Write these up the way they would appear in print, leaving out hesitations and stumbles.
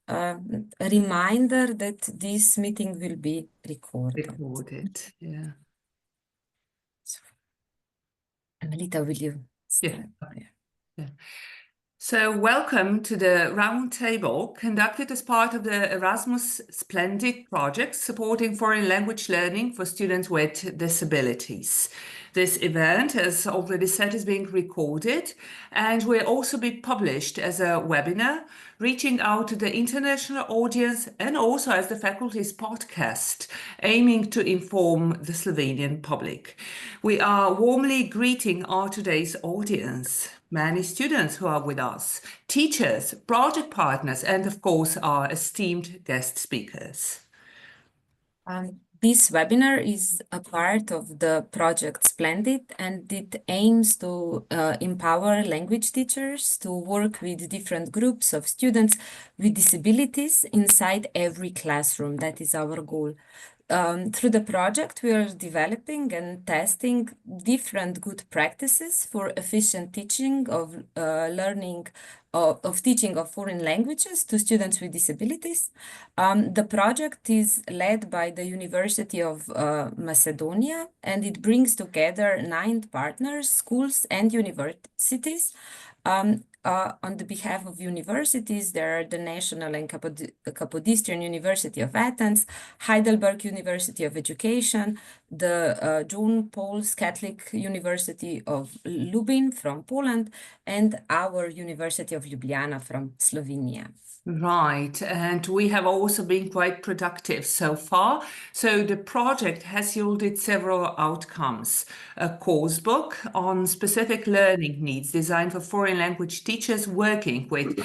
a reminder that this meeting will be recorded. Recorded, yeah. So, Melita, will you start? Yeah. So welcome to the roundtable conducted as part of the ERASMUS SPLENDID project supporting foreign language learning for students with disabilities. This event, as already said, is being recorded and will also be published as a webinar, reaching out to the international audience and also as the faculty's podcast, aiming to inform the Slovenian public. We are warmly greeting our today's audience, many students who are with us, teachers, project partners, and of course our esteemed guest speakers. This webinar is a part of the project SPLENDID, and it aims to empower language teachers to work with different groups of students with disabilities inside every classroom. That is our goal. Through the project, we are developing and testing different good practices for efficient teaching of teaching of foreign languages to students with disabilities. The project is led by the University of Macedonia, and it brings together 9 partners, schools, and universities. On the behalf of universities, there are the National and Kapodistrian University of Athens, Heidelberg University of Education, the John Paul's Catholic University of Lublin from Poland, and our University of Ljubljana from Slovenia. Right, and we have also been quite productive so far. So the project has yielded several outcomes. A course book on specific learning needs designed for foreign language teachers working with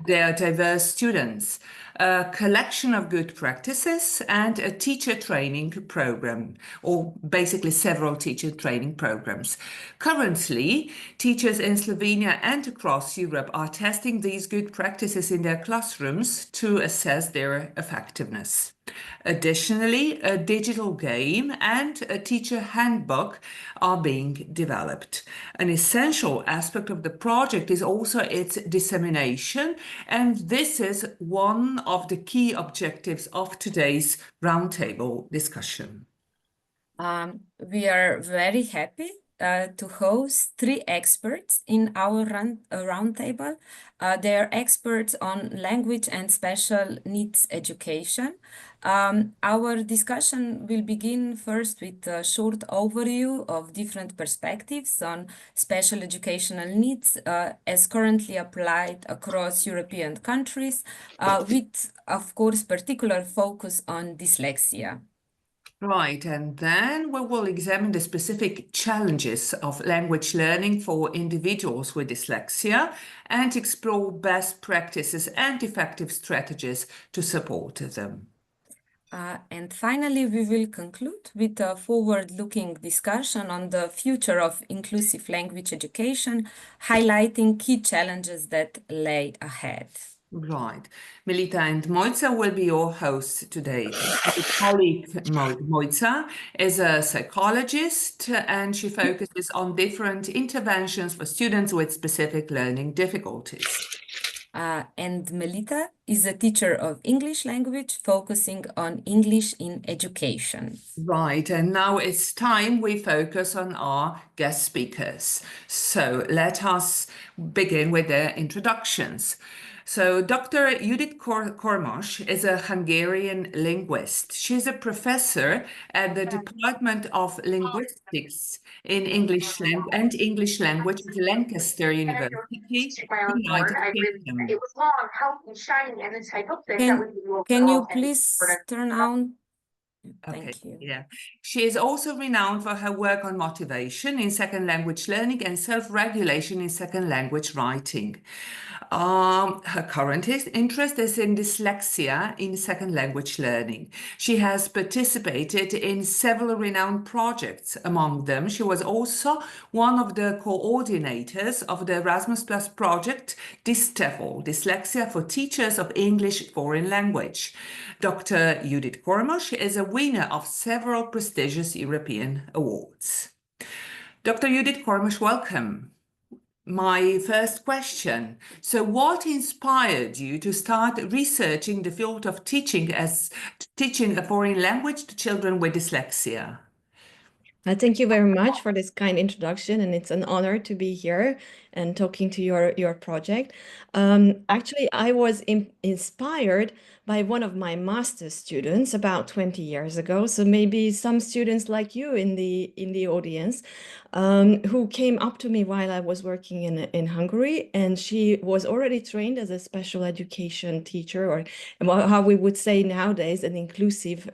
their diverse students, a collection of good practices, and a teacher training program, or basically several teacher training programs. Currently, teachers in Slovenia and across Europe are testing these good practices in their classrooms to assess their effectiveness. Additionally, a digital game and a teacher handbook are being developed. An essential aspect of the project is also its dissemination, and this is one of the key objectives of today's roundtable discussion. We are very happy to host 3 experts in our roundtable. They are experts on language and special needs education. Our discussion will begin first with a short overview of different perspectives on special educational needs as currently applied across European countries, with, of course, particular focus on dyslexia. Right, and then we will examine the specific challenges of language learning for individuals with dyslexia and explore best practices and effective strategies to support them. And finally, we will conclude with a forward-looking discussion on the future of inclusive language education, highlighting key challenges that lay ahead. Right. Melita and Mojca will be your hosts today. My colleague Mojca is a psychologist and she focuses on different interventions for students with specific learning difficulties. And Melita is a teacher of English language, focusing on English in education. Right, and now it's time we focus on our guest speakers. So let us begin with their introductions. So Dr. Judith Kormos is a Hungarian linguist. She's a professor at the Department of Linguistics in English language at Lancaster University, United Kingdom. It was long, healthy, and shiny, and I hope that Can you please turn on? Okay, Thank you. yeah. She is also renowned for her work on motivation in second language learning and self-regulation in second language writing. Her current interest is in dyslexia in second language learning. She has participated in several renowned projects. Among them, she was also one of the coordinators of the Erasmus Plus project, DISTEFL, Dyslexia for Teachers of English Foreign Language. Dr. Judith Kormos is a winner of several prestigious European awards. Dr. Judith Kormos, welcome. my first question. So what inspired you to start researching the field of teaching a foreign language to children with dyslexia? Thank you very much for this kind introduction, and it's an honor to be here and talking to your project. Actually, I was inspired by one of my master's students about 20 years ago. So maybe some students like you in the audience who came up to me while I was working in Hungary, and she was already trained as a special education teacher, or how we would say nowadays, an inclusive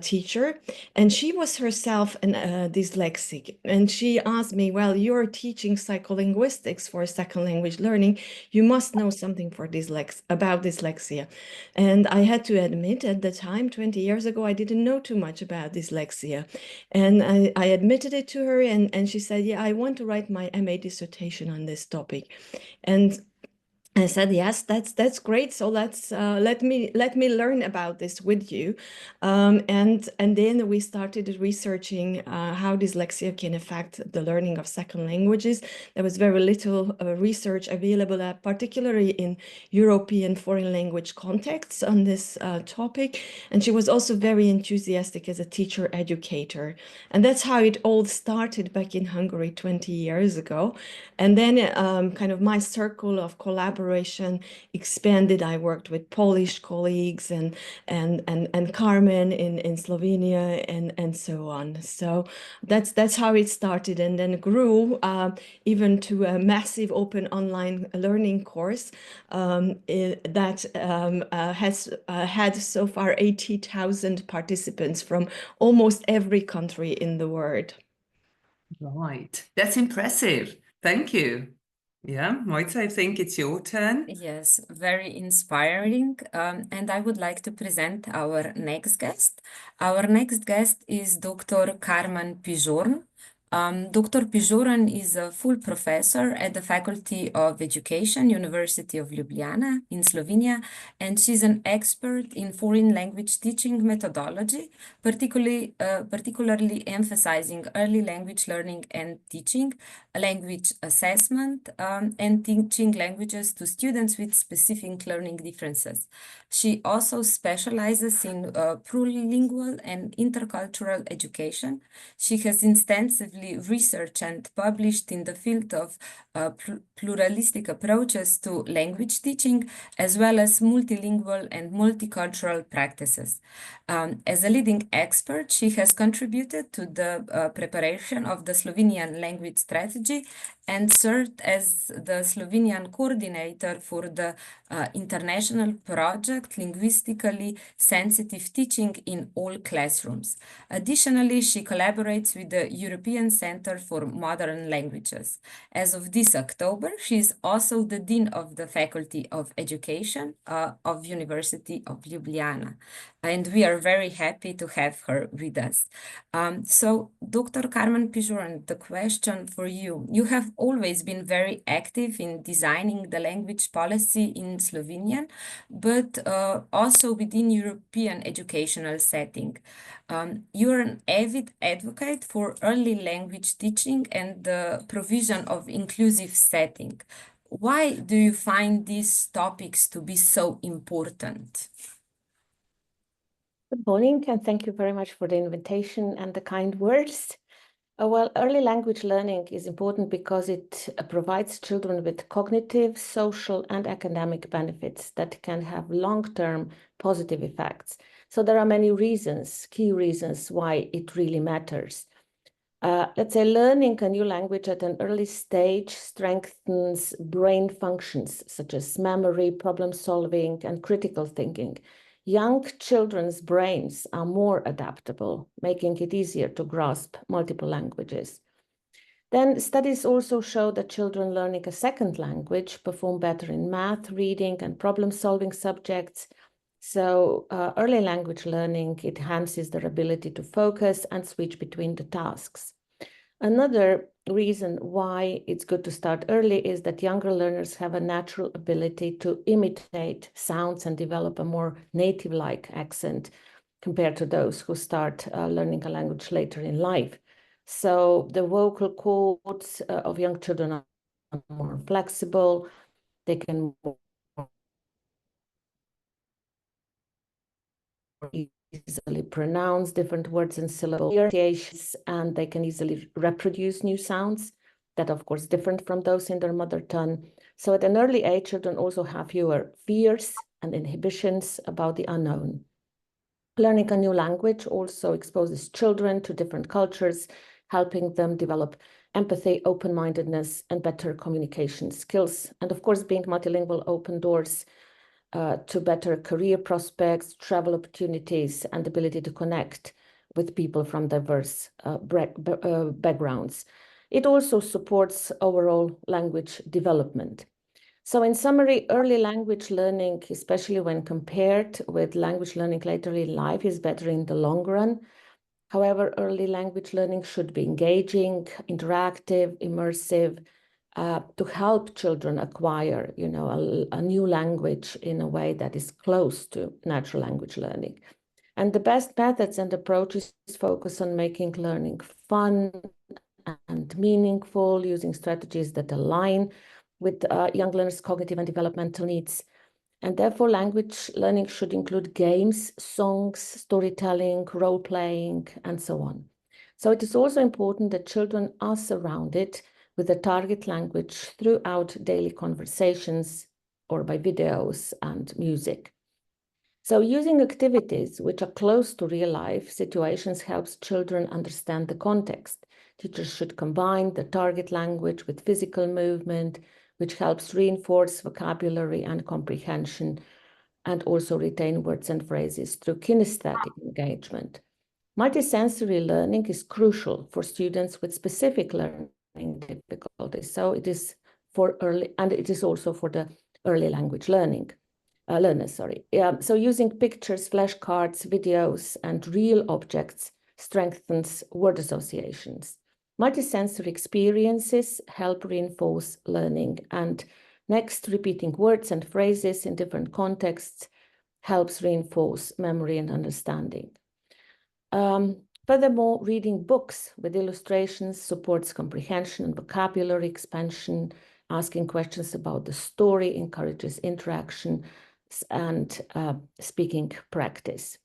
teacher. And she was herself dyslexic. And she asked me, well, you're teaching psycholinguistics for second language learning. You must know something about dyslexia. And I had to admit at the time, 20 years ago, I didn't know too much about dyslexia. And I admitted it to her, and she said, yeah, I want to write my MA dissertation on this topic. And I said, yes, that's great. So let me learn about this with you, and then we started researching how dyslexia can affect the learning of second languages. There was very little research available, particularly in European foreign language contexts on this topic. And she was also very enthusiastic as a teacher educator, and that's how it all started back in Hungary 20 years ago. And then kind of my circle of collaboration expanded. I worked with Polish colleagues and Carmen in Slovenia and so on. So that's how it started, and then grew even to a massive open online learning course that has had so far 80,000 participants from almost every country in the world. Right, that's impressive. Thank you. Yeah, Moitza, I think it's your turn. Yes, very inspiring. And I would like to present our next guest. Our next guest is Dr. Carmen Pijorn. Dr. Pijorn is a full professor at the Faculty of Education, University of Ljubljana in Slovenia, and she's an expert in foreign language teaching methodology, particularly emphasizing early language learning and teaching, language assessment, and teaching languages to students with specific learning differences. She also specializes in plurilingual and intercultural education. She has extensively researched and published in the field of pluralistic approaches to language teaching, as well as multilingual and multicultural practices. As a leading expert, she has contributed to the preparation of the Slovenian language strategy and served as the Slovenian coordinator for the international project Linguistically Sensitive Teaching in All Classrooms. Additionally, she collaborates with the European Center for Modern Languages. As of this October, she is also the Dean of the Faculty of Education of University of Ljubljana. And we are very happy to have her with us. So, Dr. Carmen Pijorn, the question for you. You have always been very active in designing the language policy in Slovenian, but also within European educational setting. You're an avid advocate for early language teaching and the provision of inclusive setting. Why do you find these topics to be so important? Good morning, and thank you very much for the invitation and the kind words. Well, early language learning is important because it provides children with cognitive, social, and academic benefits that can have long-term positive effects. So there are many reasons, key reasons why it really matters. Let's say learning a new language at an early stage strengthens brain functions such as memory, problem solving, and critical thinking. Young children's brains are more adaptable, making it easier to grasp multiple languages. Then studies also show that children learning a second language perform better in math, reading, and problem-solving subjects. So early language learning enhances their ability to focus and switch between the tasks. Another reason why it's good to start early is that younger learners have a natural ability to imitate sounds and develop a more native-like accent compared to those who start learning a language later in life. So the vocal cords of young children are more flexible. They can more easily pronounce different words and syllables, and they can easily reproduce new sounds that, of course, different from those in their mother tongue. So at an early age, children also have fewer fears and inhibitions about the unknown. Learning a new language also exposes children to different cultures, helping them develop empathy, open-mindedness, and better communication skills. And of course, being multilingual open doors to better career prospects, travel opportunities, and ability to connect with people from diverse backgrounds. It also supports overall language development. So in summary, early language learning, especially when compared with language learning later in life, is better in the long run. However, early language learning should be engaging, interactive, immersive, to help children acquire, a new language in a way that is close to natural language learning. And the best methods and approaches focus on making learning fun and meaningful, using strategies that align with young learners' cognitive and developmental needs. And therefore, language learning should include games, songs, storytelling, role-playing, and so on. So it is also important that children are surrounded with a target language throughout daily conversations or by videos and music. So using activities which are close to real-life situations helps children understand the context. Teachers should combine the target language with physical movement, which helps reinforce vocabulary and comprehension, and also retain words and phrases through kinesthetic engagement. Multisensory learning is crucial for students with specific learning difficulties. So it is for early, and it is also for the early language learners. So using pictures, flashcards, videos, and real objects strengthens word associations. Multisensory experiences help reinforce learning, and next, repeating words and phrases in different contexts helps reinforce memory and understanding. Furthermore, reading books with illustrations supports comprehension and vocabulary expansion. Asking questions about the story encourages interaction and speaking practice.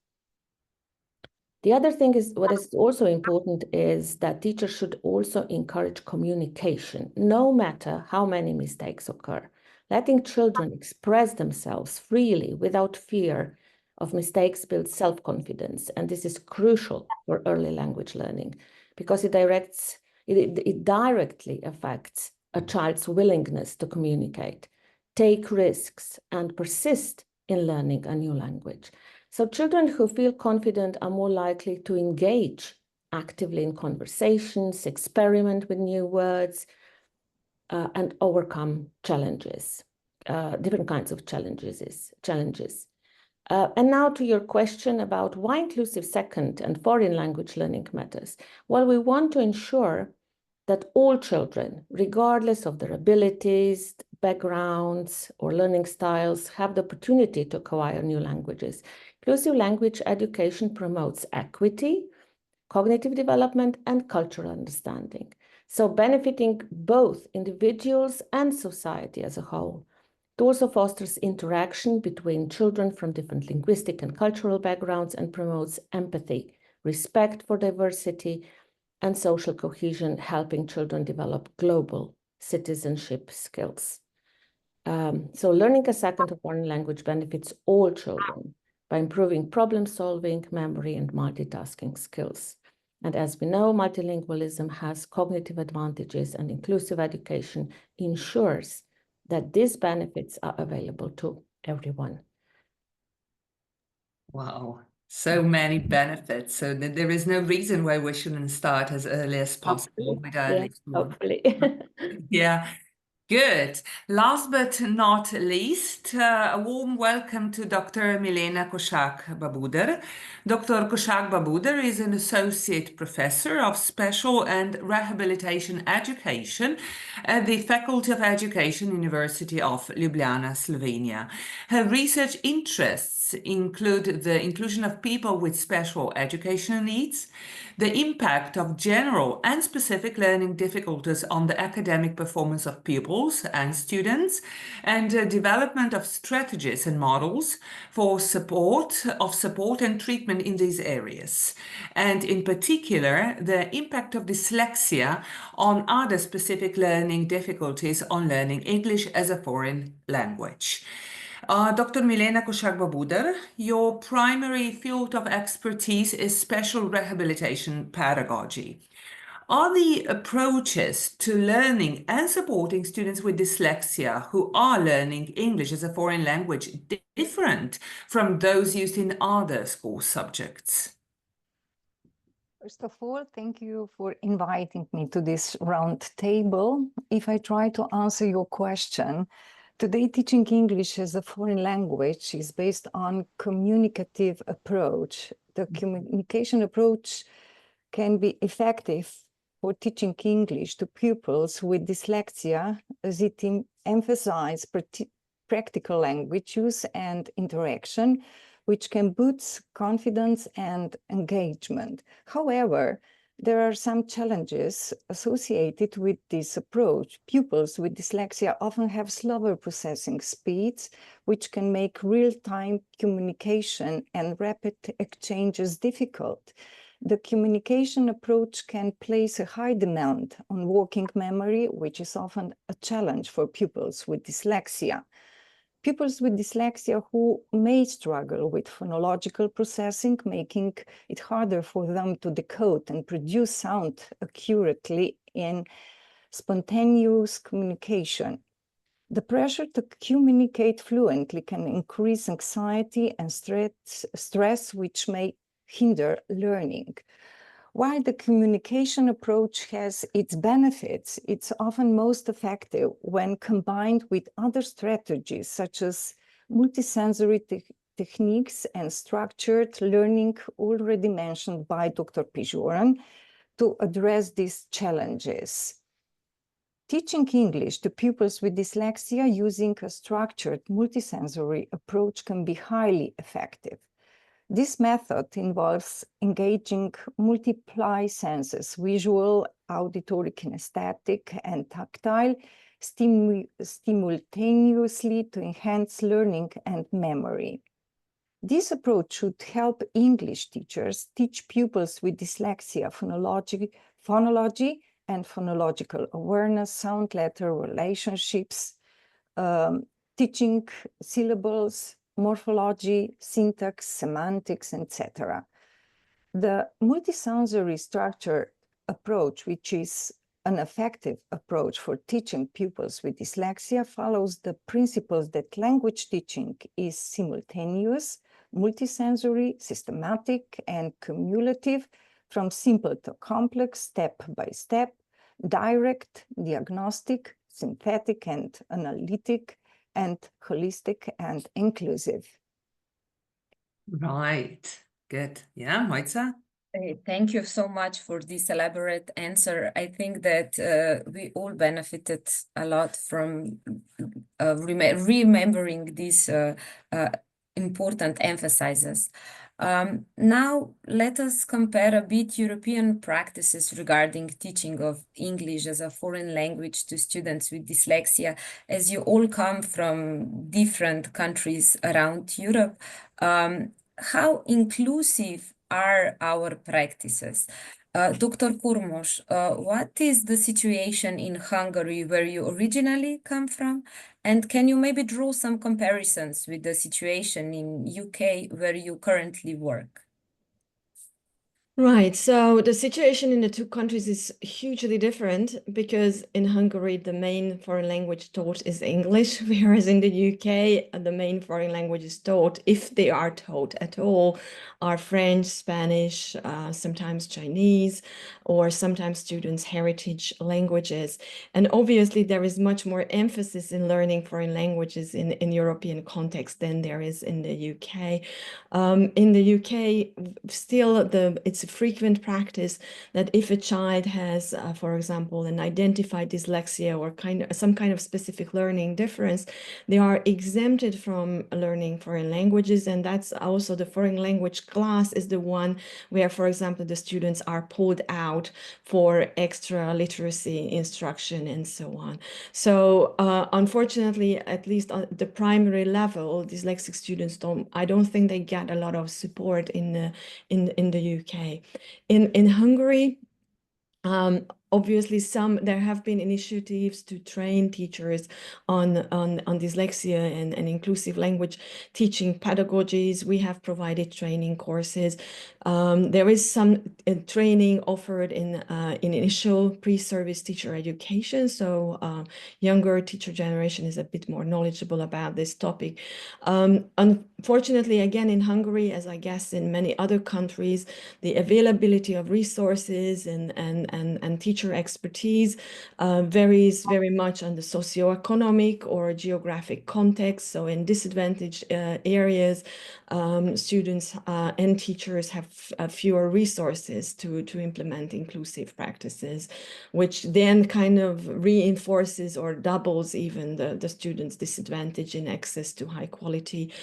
The other thing is, what is also important is that teachers should also encourage communication, no matter how many mistakes occur. Letting children express themselves freely without fear of mistakes builds self-confidence, and this is crucial for early language learning because it directly affects a child's willingness to communicate, take risks, and persist in learning a new language. So children who feel confident are more likely to engage actively in conversations, experiment with new words, and overcome challenges, different kinds of challenges. And now to your question about why inclusive second and foreign language learning matters. Well, we want to ensure that all children, regardless of their abilities, backgrounds, or learning styles, have the opportunity to acquire new languages. Inclusive language education promotes equity, cognitive development, and cultural understanding. So benefiting both individuals and society as a whole. It also fosters interaction between children from different linguistic and cultural backgrounds and promotes empathy, respect for diversity, and social cohesion, helping children develop global citizenship skills. So learning a second or foreign language benefits all children by improving problem solving, memory, and multitasking skills. And as we know, multilingualism has cognitive advantages, and inclusive education ensures that these benefits are available to everyone. Wow, so many benefits. So there is no reason why we shouldn't start as early as possible with early school. Hopefully. Yeah, good. Last but not least, a warm welcome to Dr. Milena Košak-Babuder. Dr. Košak-Babuder is an associate professor of special and rehabilitation education at the Faculty of Education, University of Ljubljana, Slovenia. Her research interests interests include the inclusion of people with special educational needs, the impact of general and specific learning difficulties on the academic performance of pupils and students, and development of strategies and models for support and treatment in these areas. And in particular, the impact of dyslexia on other specific learning difficulties on learning English as a foreign language. Dr. Milena Košak-Babuder, your primary field of expertise is special rehabilitation pedagogy. Are the approaches to learning and supporting students with dyslexia who are learning English as a foreign language different from those used in other school subjects? First of all, thank you for inviting me to this round table. If I try to answer your question, today teaching English as a foreign language is based on communicative approach. The communication approach can be effective for teaching English to pupils with dyslexia, as it emphasizes practical language use and interaction, which can boost confidence and engagement. However, there are some challenges associated with this approach. Pupils with dyslexia often have slower processing speeds, which can make real-time communication and rapid exchanges difficult. The communication approach can place a high demand on working memory, which is often a challenge for pupils with dyslexia. Pupils with dyslexia who may struggle with phonological processing, making it harder for them to decode and produce sound accurately in spontaneous communication. The pressure to communicate fluently can increase anxiety and stress, which may hinder learning. While the communication approach has its benefits, it's often most effective when combined with other strategies such as multisensory techniques and structured learning already mentioned by Dr. Pejoran to address these challenges. Teaching English to pupils with dyslexia using a structured multisensory approach can be highly effective. This method involves engaging multiple senses, visual, auditory, kinesthetic, and tactile, simultaneously to enhance learning and memory. This approach should help English teachers teach pupils with dyslexia phonology and phonological awareness, sound letter relationships, teaching syllables, morphology, syntax, semantics, etc. The multisensory structure approach, which is an effective approach for teaching pupils with dyslexia, follows the principles that language teaching is simultaneous, multisensory, systematic, and cumulative, from simple to complex, step by step, direct, diagnostic, synthetic and analytic, and holistic and inclusive. Right, good. Yeah, Mojca? Thank you so much for this elaborate answer. I think that we all benefited a lot from remembering these important emphasizes. Now, let us compare a bit European practices regarding teaching of English as a foreign language to students with dyslexia. As you all come from different countries around Europe, how inclusive are our practices? Dr. Kurmos, what is the situation in Hungary where you originally come from? And can you maybe draw some comparisons with the situation in UK where you currently work? Right, so the situation in the two countries is hugely different because in Hungary, the main foreign language taught is English, whereas in the UK, the main foreign languages taught, if they are taught at all, are French, Spanish, sometimes Chinese, or sometimes students' heritage languages. And obviously, there is much more emphasis in learning foreign languages in European context than there is in the UK. In the UK, still, it's frequent practice that if a child has, for example, an identified dyslexia or some kind of specific learning difference, they are exempted from learning foreign languages. And that's also the foreign language class is the one where, for example, the students are pulled out for extra literacy instruction and so on. So unfortunately, at least on the primary level, dyslexic students I don't think they get a lot of support in the UK. In Hungary, obviously there have been initiatives to train teachers on dyslexia and inclusive language teaching pedagogies. We have provided training courses. There is some training offered in initial pre-service teacher education, so younger teacher generation is a bit more knowledgeable about this topic. Unfortunately, again, in Hungary, as I guess in many other countries, the availability of resources and teacher expertise varies very much on the socioeconomic or geographic context. So in disadvantaged areas, students and teachers have fewer resources to implement inclusive practices, which then kind of reinforces or doubles even the students' disadvantage in access to high quality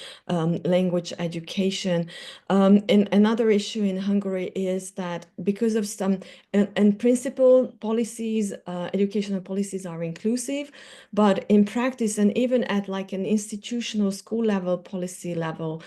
language education. And another issue in Hungary is that because of some, in principle, policies, educational policies are inclusive, but in practice and even at like an institutional school level, policy level,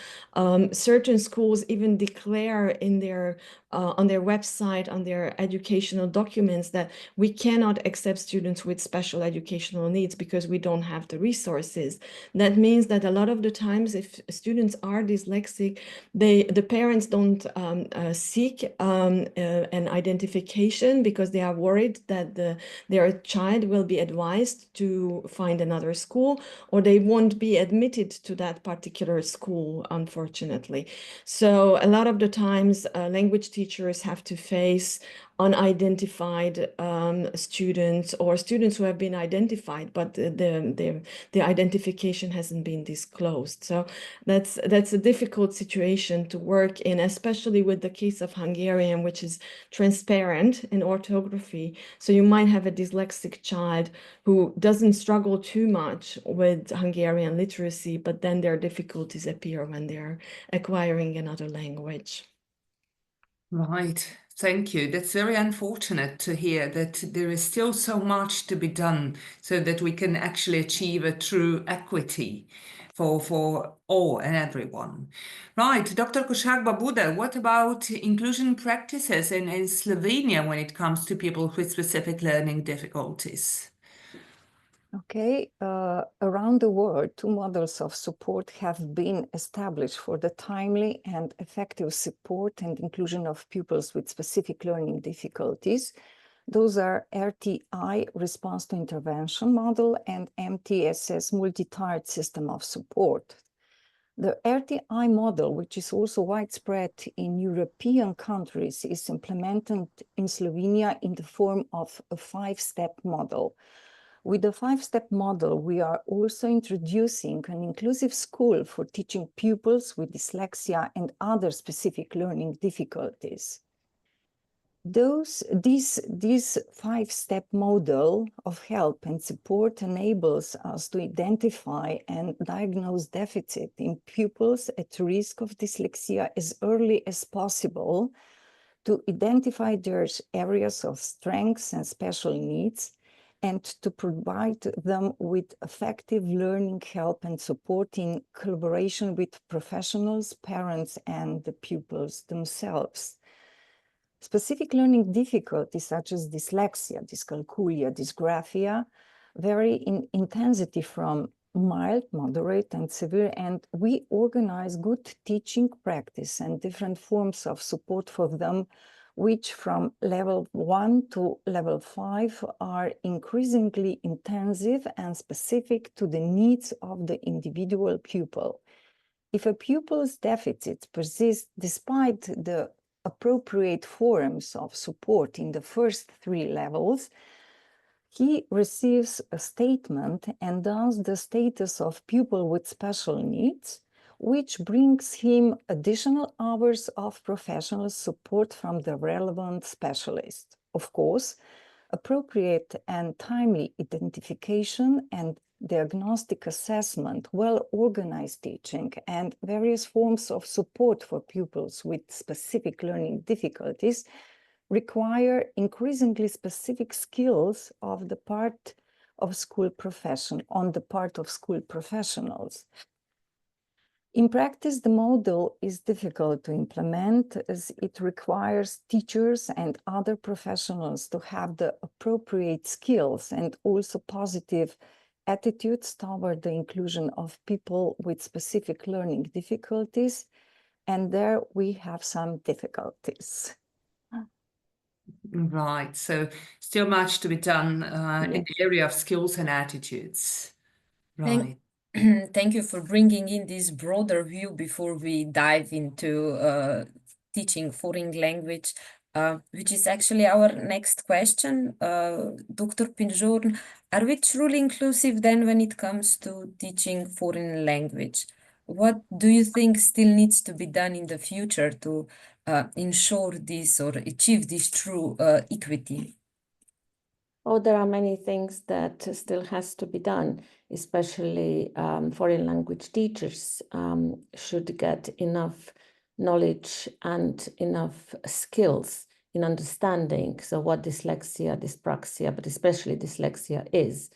certain schools even declare in their on their website, on their educational documents, that we cannot accept students with special educational needs because we don't have the resources. That means that a lot of the times, if students are dyslexic, the parents don't seek an identification because they are worried that their child will be advised to find another school, or they won't be admitted to that particular school, unfortunately. So a lot of the times, language teachers have to face unidentified students or students who have been identified, but the identification hasn't been disclosed. So that's a difficult situation to work in, especially with the case of Hungarian, which is transparent in orthography. So you might have a dyslexic child who doesn't struggle too much with Hungarian literacy, but then their difficulties appear when they're acquiring another language. Right. Thank you. That's very unfortunate to hear that there is still so much to be done so that we can actually achieve a true equity for all and everyone. Right. Dr. Košak-Babuda, what about inclusion practices in Slovenia when it comes to people with specific learning difficulties? Okay, around the world, 2 models of support have been established for the timely and effective support and inclusion of pupils with specific learning difficulties. Those are RTI, Response to Intervention model, and MTSS, Multi-tiered System of Support. The RTI model, which is also widespread in European countries, is implemented in Slovenia in the form of a 5-step model. With the 5-step model, we are also introducing an inclusive school for teaching pupils with dyslexia and other specific learning difficulties. This 5-step model of help and support enables us to identify and diagnose deficit in pupils at risk of dyslexia as early as possible, to identify their areas of strengths and special needs, and to provide them with effective learning help and support in collaboration with professionals, parents, and the pupils themselves. Specific learning difficulties such as dyslexia, dyscalculia, dysgraphia vary in intensity from mild, moderate, and severe, and we organize good teaching practice and different forms of support for them, which from level 1 to level 5 are increasingly intensive and specific to the needs of the individual pupil. If a pupil's deficits persist despite the appropriate forms of support in the first 3 levels, he receives a statement and thus the status of pupil with special needs, which brings him additional hours of professional support from the relevant specialist. Of course, appropriate and timely identification and diagnostic assessment, well-organized teaching, and various forms of support for pupils with specific learning difficulties require increasingly specific skills on the part of school professionals. In practice, the model is difficult to implement as it requires teachers and other professionals to have the appropriate skills and also positive attitudes toward the inclusion of people with specific learning difficulties. And there we have some difficulties. Right, so still much to be done in the area of skills and attitudes. Right. Thank you for bringing in this broader view before we dive into teaching foreign language, which is actually our next question. Dr. Pinjorn, are we truly inclusive then when it comes to teaching foreign language? What do you think still needs to be done in the future to ensure this or achieve this true equity? Oh, there are many things that still has to be done, especially foreign language teachers should get enough knowledge and enough skills in understanding. So what dyslexia, dyspraxia, but especially dyslexia is.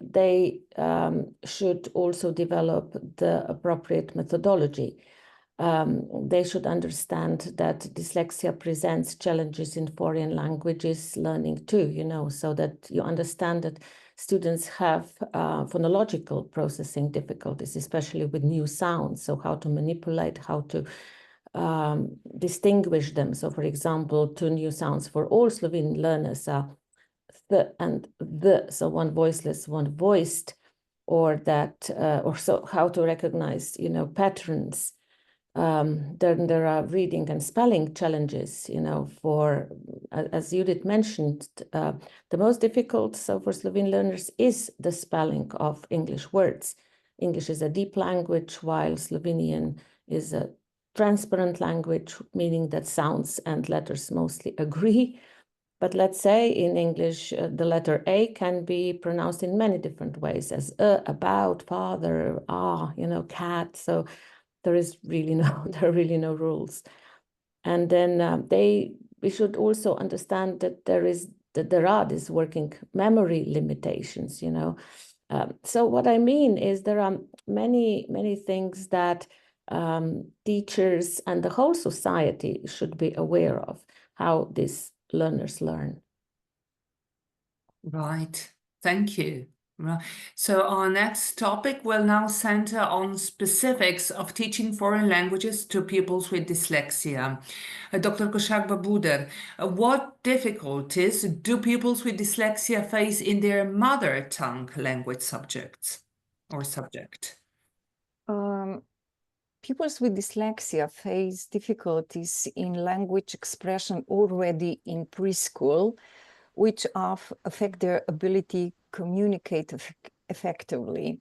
They should also develop the appropriate methodology. They should understand that dyslexia presents challenges in foreign languages learning too, you know, so that you understand that students have phonological processing difficulties, especially with new sounds. So how to manipulate, how to distinguish them. So for example, two new sounds for all Slovene learners are the and the, so one voiceless, one voiced, or that, or so how to recognize, you know, patterns. Then there are reading and spelling challenges, you know, for, as Judith mentioned, the most difficult, so for Slovene learners, is the spelling of English words. English is a deep language, while Slovenian is a transparent language, meaning that sounds and letters mostly agree. But let's say in English, the letter A can be pronounced in many different ways, as about, father, you know, cat. So there are really no rules. And then we should also understand that there are these working memory limitations, you know. So what I mean is there are many things that teachers and the whole society should be aware of, how these learners learn. Right, thank you. Right. So our next topic will now center on specifics of teaching foreign languages to pupils with dyslexia. Dr. Kosak-Babuder, what difficulties do pupils with dyslexia face in their mother tongue language subjects or subject? Pupils with dyslexia face difficulties in language expression already in preschool, which affect their ability to communicate effectively.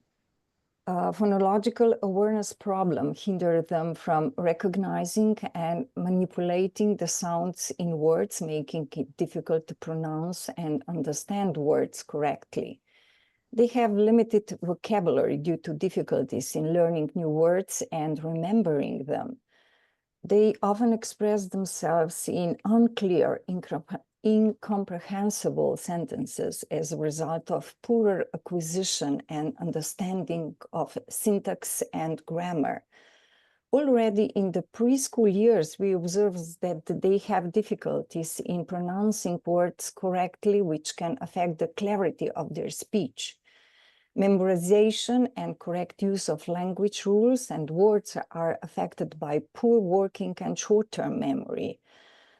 Phonological awareness problems hinder them from recognizing and manipulating the sounds in words, making it difficult to pronounce and understand words correctly. They have limited vocabulary due to difficulties in learning new words and remembering them. They often express themselves in unclear, incomprehensible sentences as a result of poorer acquisition and understanding of syntax and grammar. Already in the preschool years, we observe that they have difficulties in pronouncing words correctly, which can affect the clarity of their speech. Memorization and correct use of language rules and words are affected by poor working and short-term memory.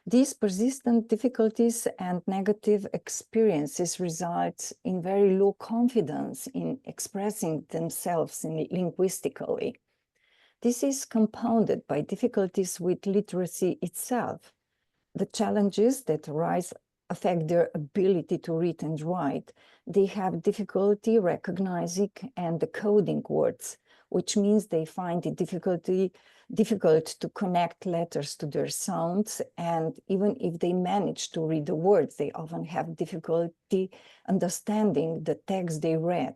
These persistent difficulties and negative experiences result in very low confidence in expressing themselves linguistically. This is compounded by difficulties with literacy itself. The challenges that arise affect their ability to read and write. They have difficulty recognizing and decoding words, which means they find it difficult to connect letters to their sounds. And even if they manage to read the words, they often have difficulty understanding the text they read.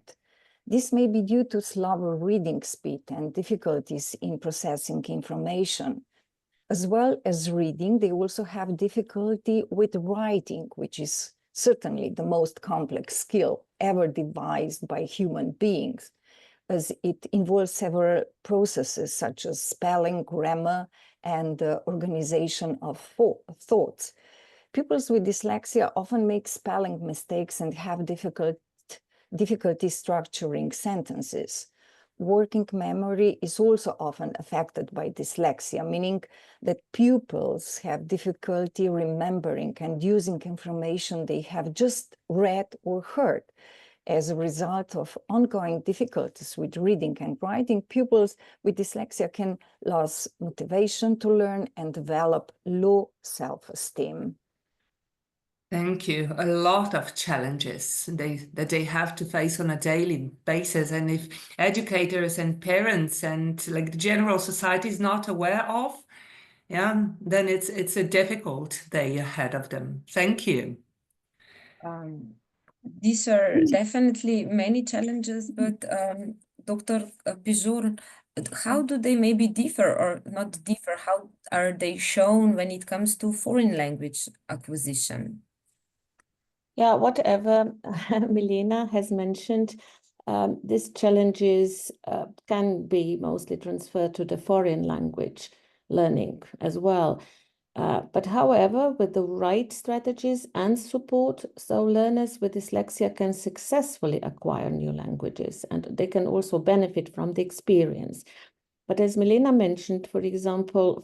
This may be due to slower reading speed and difficulties in processing information. As well as reading, they also have difficulty with writing, which is certainly the most complex skill ever devised by human beings, as it involves several processes such as spelling, grammar, and organization of thoughts. Pupils with dyslexia often make spelling mistakes and have difficulty structuring sentences. Working memory is also often affected by dyslexia, meaning that pupils have difficulty remembering and using information they have just read or heard. As a result of ongoing difficulties with reading and writing, pupils with dyslexia can lose motivation to learn and develop low self-esteem. Thank you. A lot of challenges that they have to face on a daily basis. And if educators and parents and like the general society is not aware of, yeah, then it's a difficult day ahead of them. Thank you. These are definitely many challenges, but Dr. Bijur, how do they maybe differ or not differ? How are they shown when it comes to foreign language acquisition? Yeah, whatever Milena has mentioned, these challenges can be mostly transferred to the foreign language learning as well. But however, with the right strategies and support, so learners with dyslexia can successfully acquire new languages, and they can also benefit from the experience. But as Milena mentioned, for example,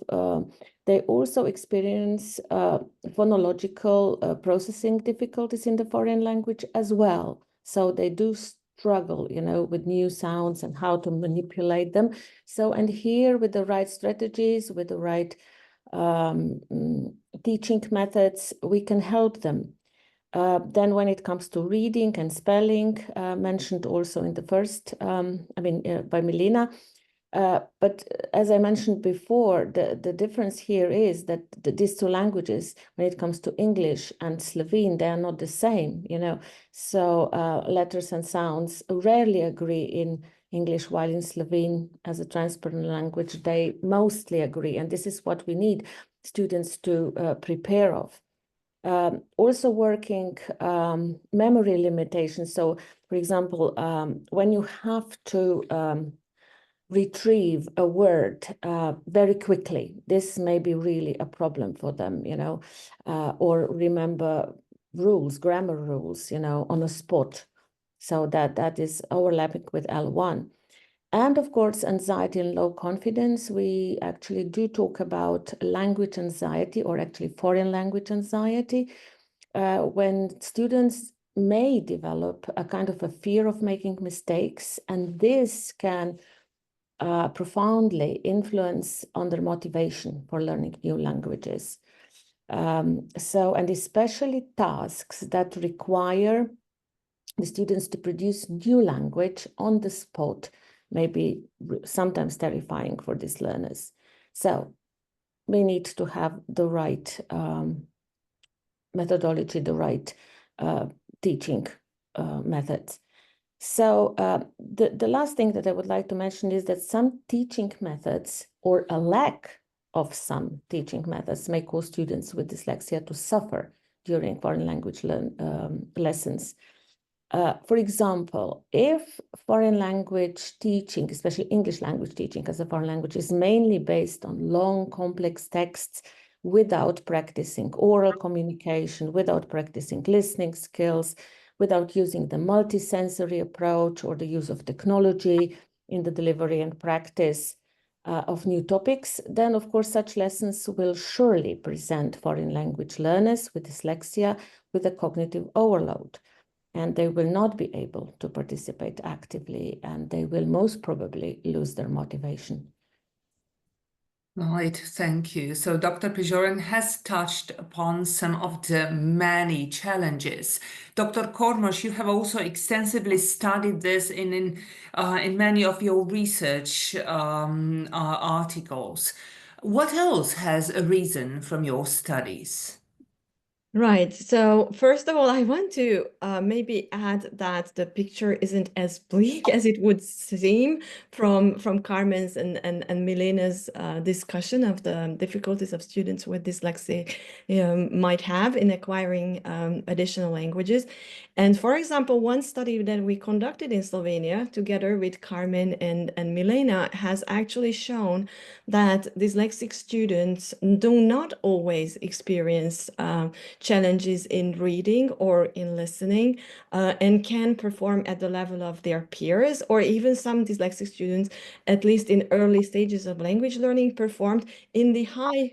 they also experience phonological processing difficulties in the foreign language as well. So they do struggle, with new sounds and how to manipulate them. So, and here with the right strategies, with the right teaching methods, we can help them. Then when it comes to reading and spelling, mentioned also in the first, by Milena, but as I mentioned before, the difference here is that these two languages, when it comes to English and Slovene, they are not the same, So letters and sounds rarely agree in English, while in Slovene, as a transparent language, they mostly agree. And this is what we need students to prepare of. Also working memory limitations. So, for example, when you have to retrieve a word very quickly, this may be really a problem for them, or remember rules, grammar rules, on a spot. So that is overlapping with L1. And of course, anxiety and low confidence. We actually do talk about language anxiety, or actually foreign language anxiety, when students may develop a kind of a fear of making mistakes, and this can profoundly influence on their motivation for learning new languages. And especially tasks that require the students to produce new language on the spot may be sometimes terrifying for these learners. So we need to have the right methodology, the right teaching methods. So the last thing that I would like to mention is that some teaching methods, or a lack of some teaching methods, may cause students with dyslexia to suffer during foreign language lessons. For example, if foreign language teaching, especially English language teaching as a foreign language, is mainly based on long, complex texts without practicing oral communication, without practicing listening skills, without using the multisensory approach or the use of technology in the delivery and practice of new topics, then of course such lessons will surely present foreign language learners with dyslexia with a cognitive overload. And they will not be able to participate actively, and they will most probably lose their motivation. Right, thank you. So Dr. Pejoran has touched upon some of the many challenges. Dr. Kormos, you have also extensively studied this in many of your research articles. What else has arisen from your studies? Right. So first of all, I want to maybe add that the picture isn't as bleak as it would seem from Carmen's and Milena's discussion of the difficulties of students with dyslexia might have in acquiring additional languages. And for example, one study that we conducted in Slovenia together with Carmen and Milena has actually shown that dyslexic students do not always experience challenges in reading or in listening and can perform at the level of their peers, or even some dyslexic students, at least in early stages of language learning, performed in the high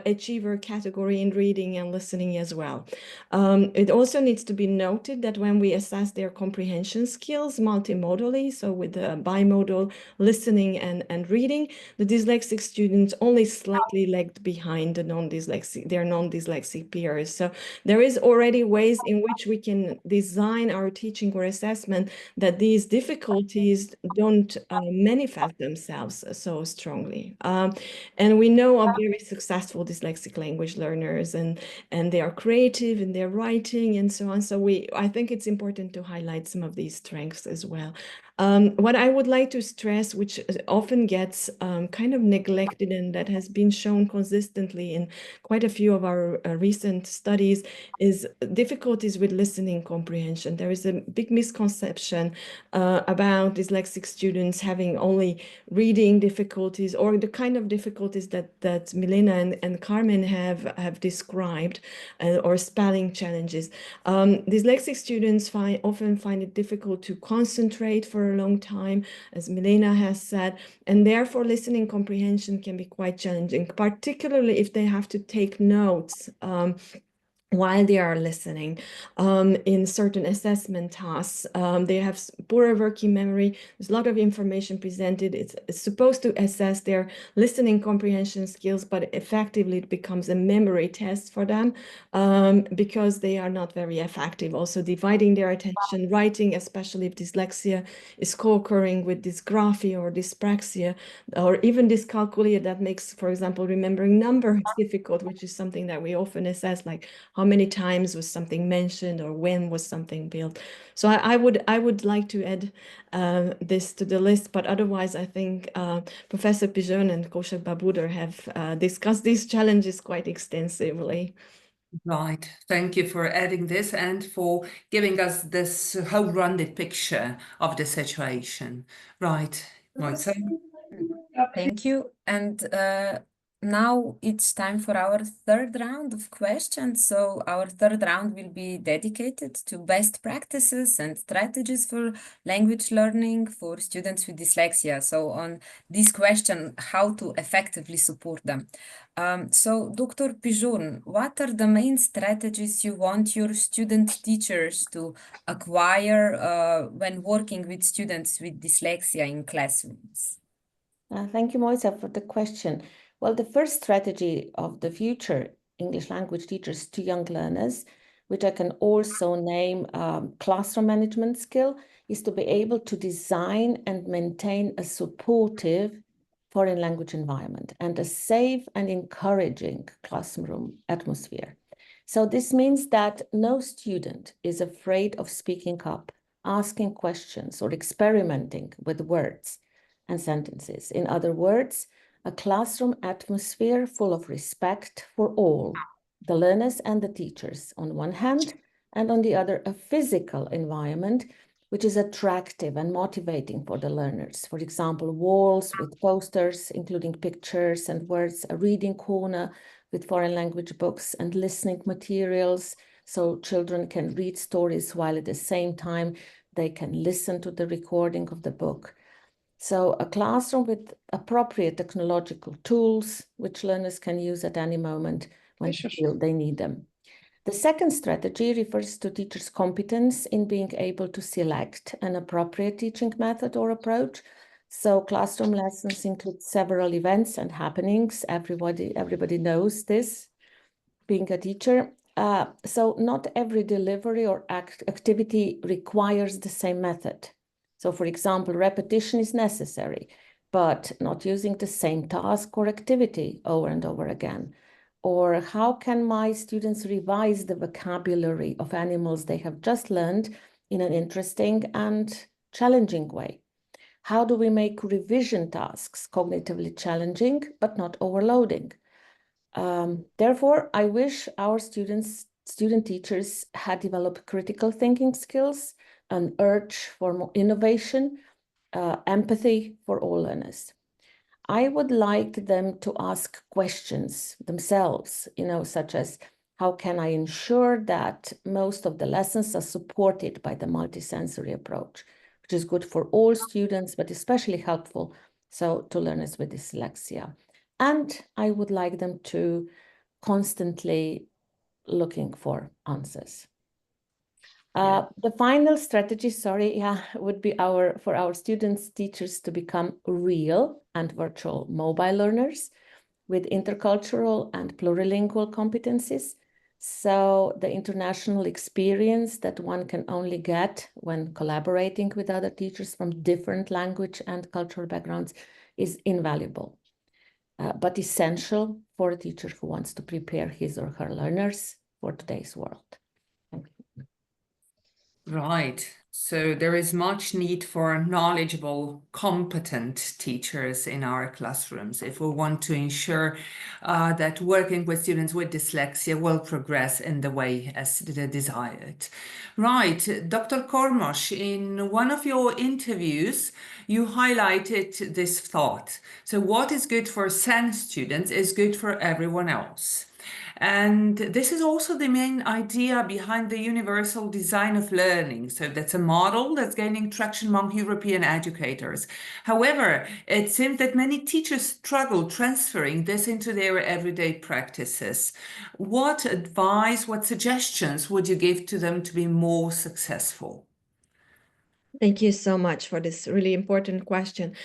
achiever category in reading and listening as well. It also needs to be noted that when we assess their comprehension skills multimodally, so with the bimodal listening and reading, the dyslexic students only slightly lagged behind their non-dyslexic peers. So there is already ways in which we can design our teaching or assessment that these difficulties don't manifest themselves so strongly. And we know of very successful dyslexic language learners, and they are creative in their writing and so on. So I think it's important to highlight some of these strengths as well. What I would like to stress, which often gets kind of neglected and that has been shown consistently in quite a few of our recent studies, is difficulties with listening comprehension. There is a big misconception about dyslexic students having only reading difficulties or the kind of difficulties that Milena and Carmen have described, or spelling challenges. Dyslexic students often find it difficult to concentrate for a long time, as Milena has said, and therefore listening comprehension can be quite challenging, particularly if they have to take notes while they are listening in certain assessment tasks. They have poorer working memory. There's a lot of information presented. It's supposed to assess their listening comprehension skills, but effectively it becomes a memory test for them because they are not very effective. Also dividing their attention, writing, especially if dyslexia is co-occurring with dysgraphia or dyspraxia, or even dyscalculia, that makes, for example, remembering numbers difficult, which is something that we often assess, like how many times was something mentioned or when was something built. So I would like to add this to the list, but otherwise I think Professor Pijon and Koshak Babudar have discussed these challenges quite extensively. Right, thank you for adding this and for giving us this whole rounded picture of the situation. Right, so thank you. And now it's time for our third round of questions. So our third round will be dedicated to best practices and strategies for language learning for students with dyslexia. So on this question, how to effectively support them. So Dr. Pijon, what are the main strategies you want your student teachers to acquire when working with students with dyslexia in classrooms? Thank you, Moisa, for the question. Well, the first strategy of the future English language teachers to young learners, which I can also name classroom management skill, is to be able to design and maintain a supportive foreign language environment and a safe and encouraging classroom atmosphere. So this means that no student is afraid of speaking up, asking questions, or experimenting with words and sentences. In other words, a classroom atmosphere full of respect for all, the learners and the teachers on one hand, and on the other, a physical environment which is attractive and motivating for the learners. For example, walls with posters, including pictures and words, a reading corner with foreign language books and listening materials, so children can read stories while at the same time they can listen to the recording of the book. So a classroom with appropriate technological tools, which learners can use at any moment when they feel they need them. The second strategy refers to teachers' competence in being able to select an appropriate teaching method or approach. So classroom lessons include several events and happenings. Everybody knows this, being a teacher. So not every delivery or activity requires the same method. So for example, repetition is necessary, but not using the same task or activity over and over again. Or how can my students revise the vocabulary of animals they have just learned in an interesting and challenging way? How do we make revision tasks cognitively challenging, but not overloading? Therefore, I wish our student teachers had developed critical thinking skills, an urge for more innovation, empathy for all learners. I would like them to ask questions themselves, such as, how can I ensure that most of the lessons are supported by the multisensory approach, which is good for all students, but especially helpful to learners with dyslexia. And I would like them to constantly looking for answers. The final strategy, would be for our students, teachers to become real and virtual mobile learners with intercultural and plurilingual competencies. So the international experience that one can only get when collaborating with other teachers from different language and cultural backgrounds is invaluable, but essential for a teacher who wants to prepare his or her learners for today's world. Thank you. Right. So there is much need for knowledgeable, competent teachers in our classrooms if we want to ensure that working with students with dyslexia will progress in the way as desired. Right. Dr. Kormos, in one of your interviews, you highlighted this thought. So what is good for some students is good for everyone else. And this is also the main idea behind the universal design of learning. So that's a model that's gaining traction among European educators. However, it seems that many teachers struggle transferring this into their everyday practices. What advice, what suggestions would you give to them to be more successful? Thank you so much for this really important question.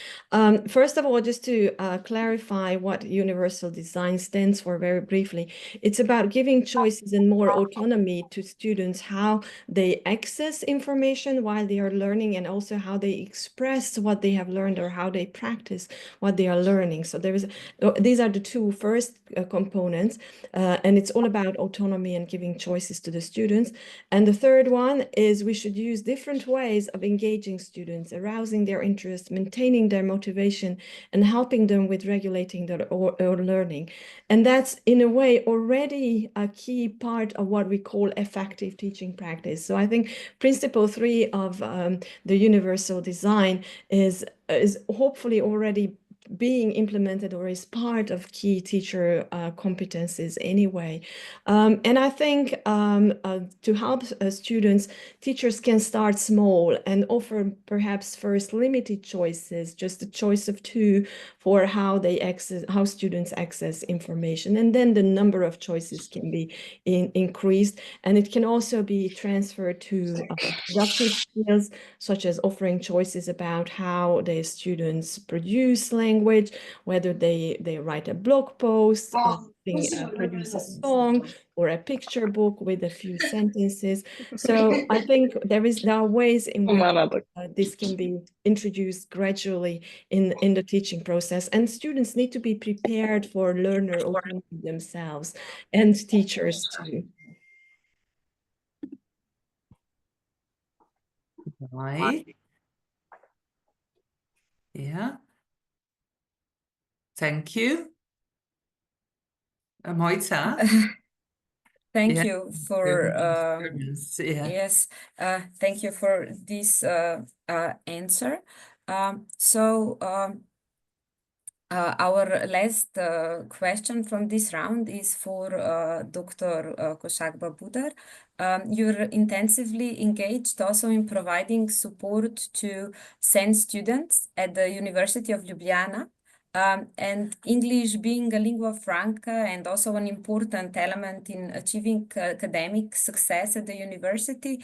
First of all, just to clarify what universal design stands for very briefly, it's about giving choices and more autonomy to students, how they access information while they are learning, and also how they express what they have learned or how they practice what they are learning. So these are the two first components, and it's all about autonomy and giving choices to the students. And the third one is we should use different ways of engaging students, arousing their interest, maintaining their motivation, and helping them with regulating their learning. And that's, in a way, already a key part of what we call effective teaching practice. So I think principle 3 of the universal design is hopefully already being implemented or is part of key teacher competencies anyway. And I think to help students, teachers can start small and offer perhaps first limited choices, just a choice of 2 for how students access information. And then the number of choices can be increased. And it can also be transferred to productive skills, such as offering choices about how the students produce language, whether they write a blog post, produce a song or a picture book with a few sentences. So I think there are ways in which this can be introduced gradually in the teaching process, and students need to be prepared for learner autonomy themselves, and teachers too. Right. Yeah. Thank you. Mojca? Thank you for yes. Thank you for this answer. Our last question from this round is for Dr. Kosak-Babudar. You're intensively engaged also in providing support to SEN students at the University of Ljubljana. And English being a lingua franca and also an important element in achieving academic success at the university.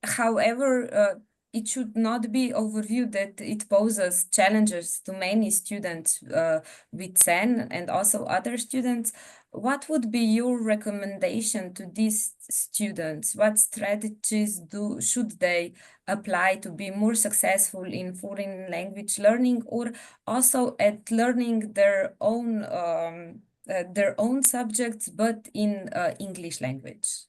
However, it should not be overviewed that it poses challenges to many students with SEN and also other students. What would be your recommendation to these students? What strategies should they apply to be more successful in foreign language learning, or also at learning their own subjects, but in English language?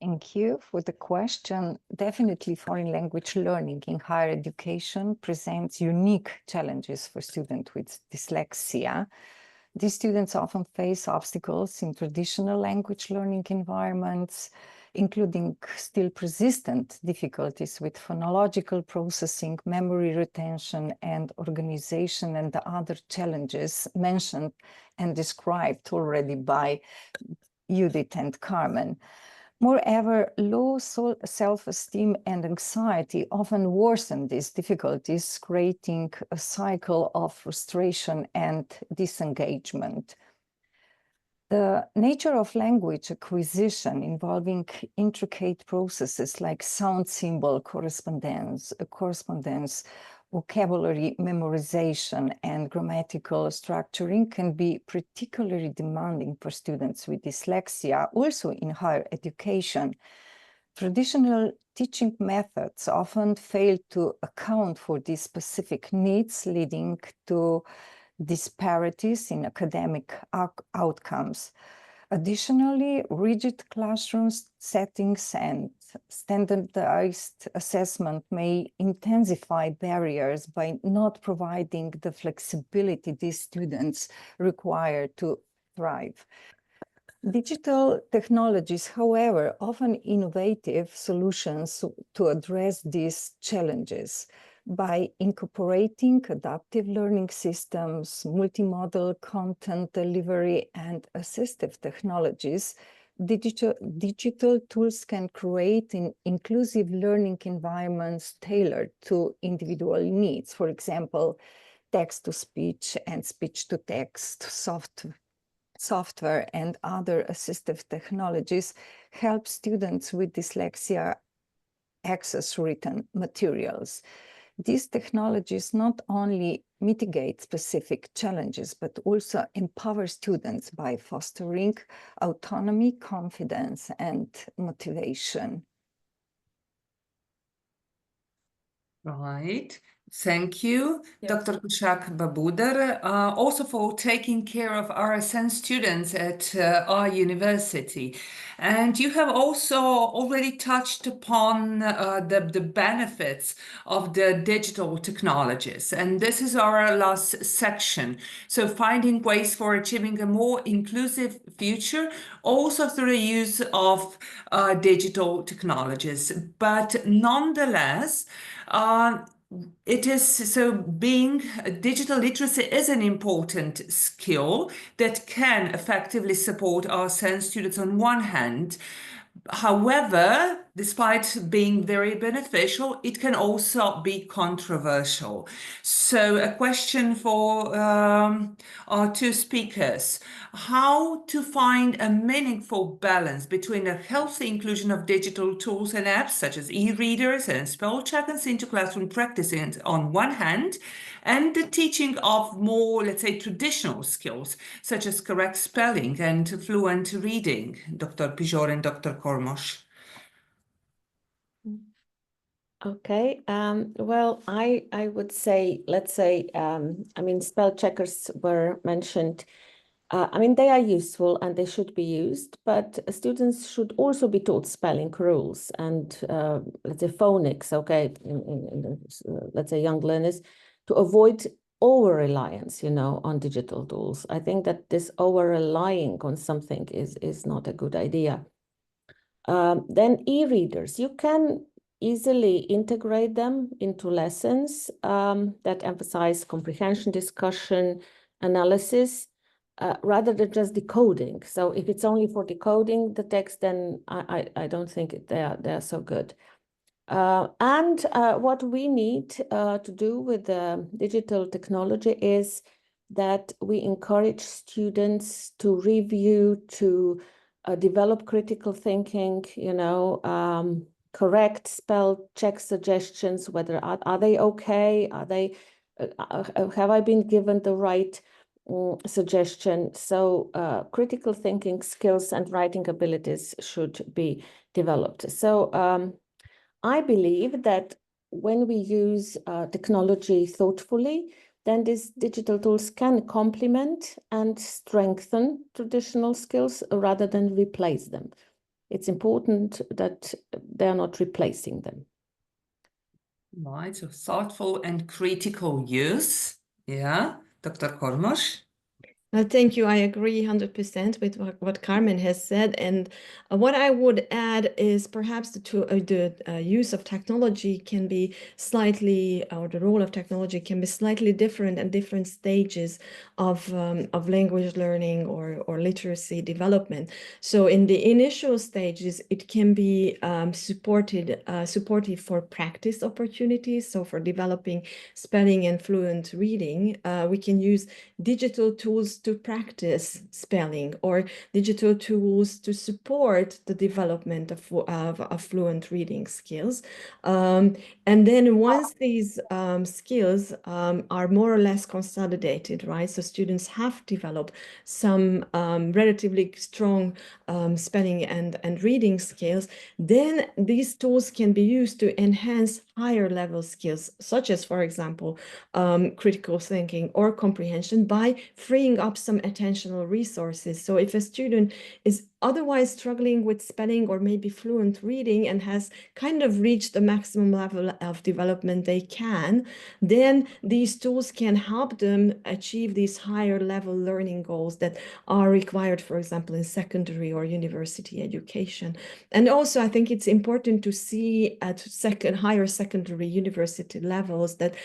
Thank you for the question. Definitely foreign language learning in higher education presents unique challenges for students with dyslexia. These students often face obstacles in traditional language learning environments, including still persistent difficulties with phonological processing, memory retention, and organization, and the other challenges mentioned and described already by Judith and Carmen. Moreover, low self-esteem and anxiety often worsen these difficulties, creating a cycle of frustration and disengagement. The nature of language acquisition involving intricate processes like sound symbol correspondence, vocabulary memorization, and grammatical structuring can be particularly demanding for students with dyslexia, also in higher education. Traditional teaching methods often fail to account for these specific needs, leading to disparities in academic outcomes. Additionally, rigid classroom settings and standardized assessment may intensify barriers by not providing the flexibility these students require to thrive. Digital technologies, however, offer innovative solutions to address these challenges. By incorporating adaptive learning systems, multimodal content delivery, and assistive technologies, digital tools can create inclusive learning environments tailored to individual needs. For example, text-to-speech and speech-to-text software and other assistive technologies help students with dyslexia access written materials. These technologies not only mitigate specific challenges, but also empower students by fostering autonomy, confidence, and motivation. Right. Thank you, Yeah. Dr. Kushak Babuder, also for taking care of our SN students at our university. And you have also already touched upon the benefits of the digital technologies. And this is our last section. So finding ways for achieving a more inclusive future, also through the use of digital technologies. But nonetheless, it is so being digital literacy is an important skill that can effectively support our SEN students on one hand. However, despite being very beneficial, it can also be controversial. So a question for our two speakers: how to find a meaningful balance between a healthy inclusion of digital tools and apps such as e-readers and spell checkers into classroom practices on one hand, and the teaching of more, let's say, traditional skills such as correct spelling and fluent reading? Dr. Pijor and Dr. Kormos. Okay, well, I would say, let's say, I mean, spell checkers were mentioned. I mean, they are useful and they should be used, but students should also be taught spelling rules and, let's say, phonics, okay, let's say young learners, to avoid over-reliance, on digital tools. I think that this over-relying on something is not a good idea. Then e-readers, you can easily integrate them into lessons that emphasize comprehension, discussion, analysis, rather than just decoding. So if it's only for decoding the text, then I don't think they are so good. And what we need to do with the digital technology is that we encourage students to review, to develop critical thinking, correct spell check suggestions, whether are they okay? Are they, have I been given the right suggestion? So critical thinking skills and writing abilities should be developed. So I believe that when we use technology thoughtfully, then these digital tools can complement and strengthen traditional skills rather than replace them. It's important that they are not replacing them. Right, so thoughtful and critical use. Yeah, Dr. Kormos? Thank you. I agree 100% with what Carmen has said. And what I would add is perhaps the use of technology can be slightly, or the role of technology can be slightly different at different stages of language learning or literacy development. So in the initial stages, it can be supportive for practice opportunities. So for developing spelling and fluent reading, we can use digital tools to practice spelling or digital tools to support the development of fluent reading skills. And then once these skills are more or less consolidated, right? So students have developed some relatively strong spelling and reading skills, then these tools can be used to enhance higher level skills, such as, for example, critical thinking or comprehension by freeing up some attentional resources. So if a student is otherwise struggling with spelling or maybe fluent reading and has kind of reached the maximum level of development they can, then these tools can help them achieve these higher level learning goals that are required, for example, in secondary or university education. And also, I think it's important to see at higher secondary university levels that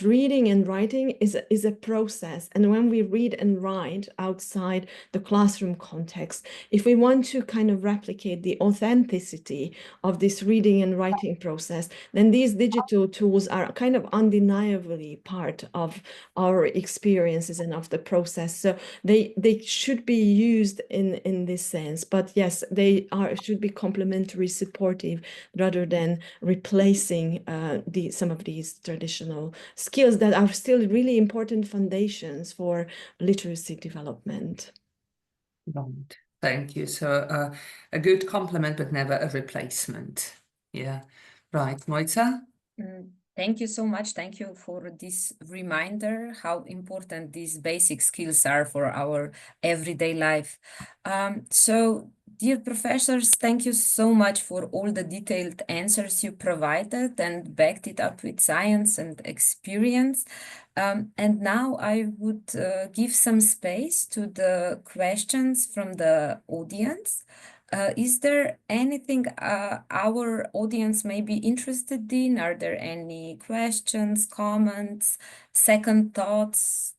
reading and writing is a process. And when we read and write outside the classroom context, if we want to kind of replicate the authenticity of this reading and writing process, then these digital tools are kind of undeniably part of our experiences and of the process. So they should be used in this sense. But yes, they should be complementary, supportive, rather than replacing some of these traditional skills that are still really important foundations for literacy development. Right. Thank you. So a good complement, but never a replacement. Yeah. Right. Mojca? Thank you so much. Thank you for this reminder how important these basic skills are for our everyday life. So, dear professors, thank you so much for all the detailed answers you provided and backed it up with science and experience. And now I would give some space to the questions from the audience. Is there anything our audience may be interested in? Are there any questions, comments, second thoughts?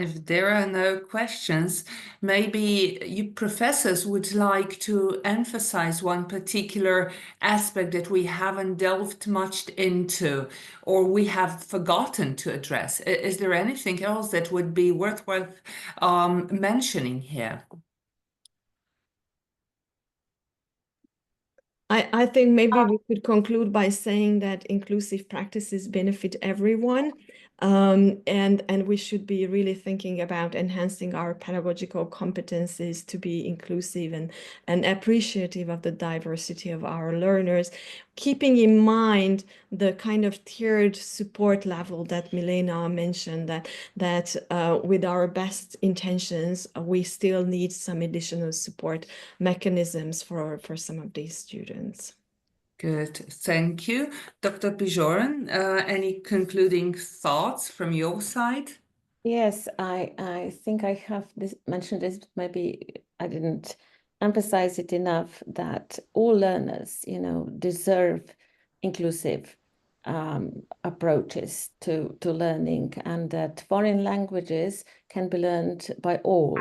If there are no questions, maybe you professors would like to emphasize one particular aspect that we haven't delved much into or we have forgotten to address. Is there anything else that would be worthwhile mentioning here? I think maybe we could conclude by saying that inclusive practices benefit everyone, and we should be really thinking about enhancing our pedagogical competencies to be inclusive and appreciative of the diversity of our learners, keeping in mind the kind of tiered support level that Milena mentioned, that with our best intentions, we still need some additional support mechanisms for some of these students. Good, thank you. Dr. Pijoran, any concluding thoughts from your side? Yes, I think I have mentioned this, maybe I didn't emphasize it enough, that all learners, deserve inclusive approaches to learning, and that foreign languages can be learned by all.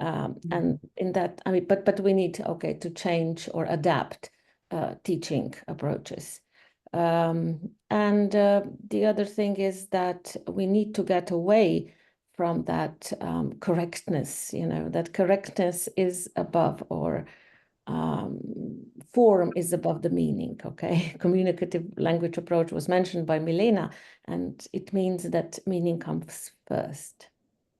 And in that, but we need, to change or adapt teaching approaches. And the other thing is that we need to get away from that correctness, that correctness is above, or form is above the meaning, okay? Communicative language approach was mentioned by Milena, and it means that meaning comes first.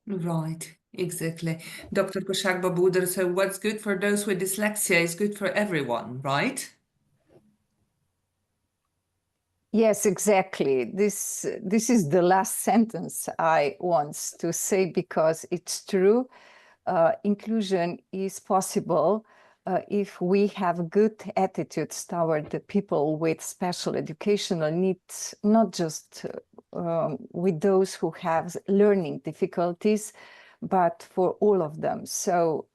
Right, exactly. Dr. Koshak-Babuder, so what's good for those with dyslexia is good for everyone, right? Yes, exactly. This is the last sentence I want to say, because it's true. Inclusion is possible if we have good attitudes toward the people with special educational needs, not just with those who have learning difficulties, but for all of them. So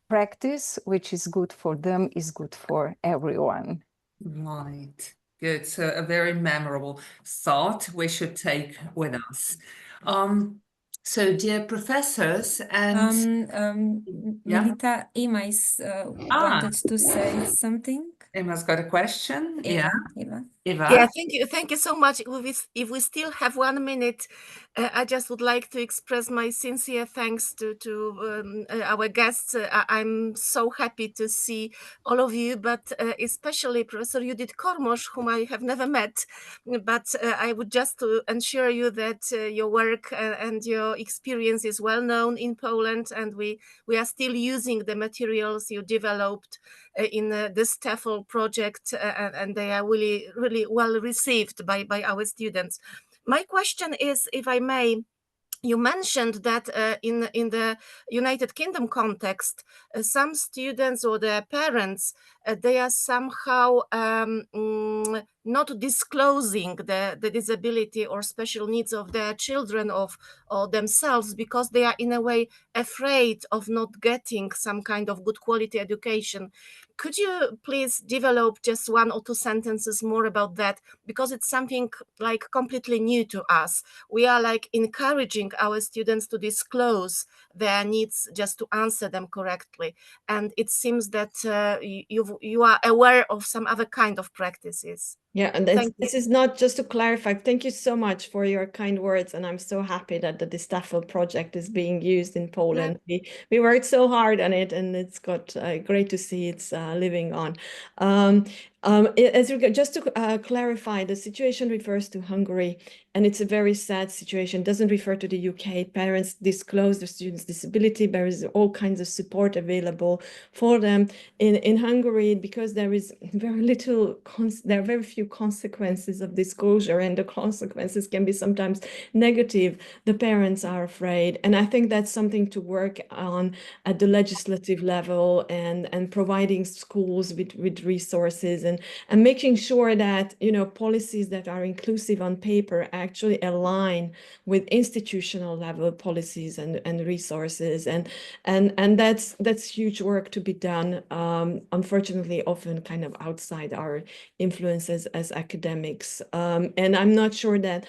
practice, which is good for them, is good for everyone. Right. Good. So a very memorable thought we should take with us. So dear professors and yeah. Milita, Emma wanted to say something. Emma's got a question. Yeah. Eva. Yeah, thank you so much. If we still have 1 minute, I just would like to express my sincere thanks to our guests. I'm so happy to see all of you, but especially Professor Judith Kormosz, whom I have never met. But I would just to ensure you that your work and your experience is well known in Poland, and we are still using the materials you developed in this TEFL project, and they are really, really well received by our students. My question is, if I may, you mentioned that in the United Kingdom context, some students or their parents, they are somehow not disclosing the disability or special needs of their children or themselves, because they are in a way afraid of not getting some kind of good quality education. Could you please develop just 1 or 2 sentences more about that? Because it's something like completely new to us. We are like encouraging our students to disclose their needs just to answer them correctly. And it seems that you are aware of some other kind of practices. Yeah, and this is not, just to clarify, thank you so much for your kind words, and I'm so happy that the TEFL project is being used in Poland. Yeah. We worked so hard on it, and it's got great to see it's living on. Just to clarify, the situation refers to Hungary, and it's a very sad situation. It doesn't refer to the UK. Parents disclose their students' disability. There is all kinds of support available for them. In Hungary, because there is very little, there are very few consequences of disclosure, and the consequences can be sometimes negative. The parents are afraid, and I think that's something to work on at the legislative level, and providing schools with resources, and making sure that policies that are inclusive on paper actually align with institutional level policies and resources, and that's huge work to be done. Unfortunately, often kind of outside our influences as academics, and I'm not sure that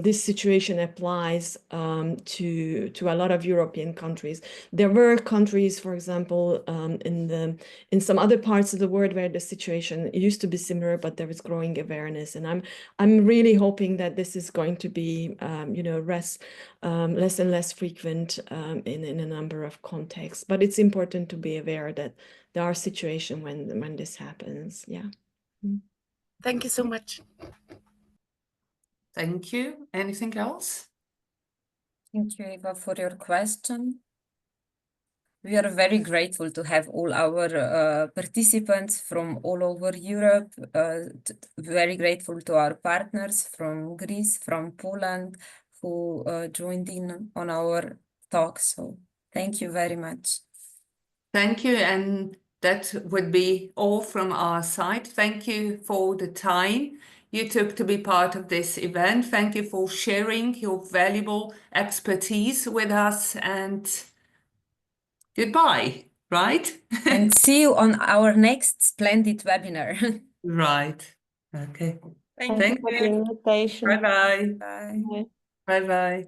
this situation applies to a lot of European countries. There were countries, for example, in some other parts of the world where the situation used to be similar, but there is growing awareness, and I'm really hoping that this is going to be less and less frequent in a number of contexts. But it's important to be aware that there are situations when this happens. Yeah. Thank you so much. Thank you. Anything else? Thank you, Eva, for your question. We are very grateful to have all our participants from all over Europe. Very grateful to our partners from Greece, from Poland, who joined in on our talk. So thank you very much. Thank you. And that would be all from our side. Thank you for the time you took to be part of this event. Thank you for sharing your valuable expertise with us, and goodbye, right? And see you on our next Splendid webinar. Right. Okay. Thank you for the invitation. Bye-bye. Bye. Bye-bye.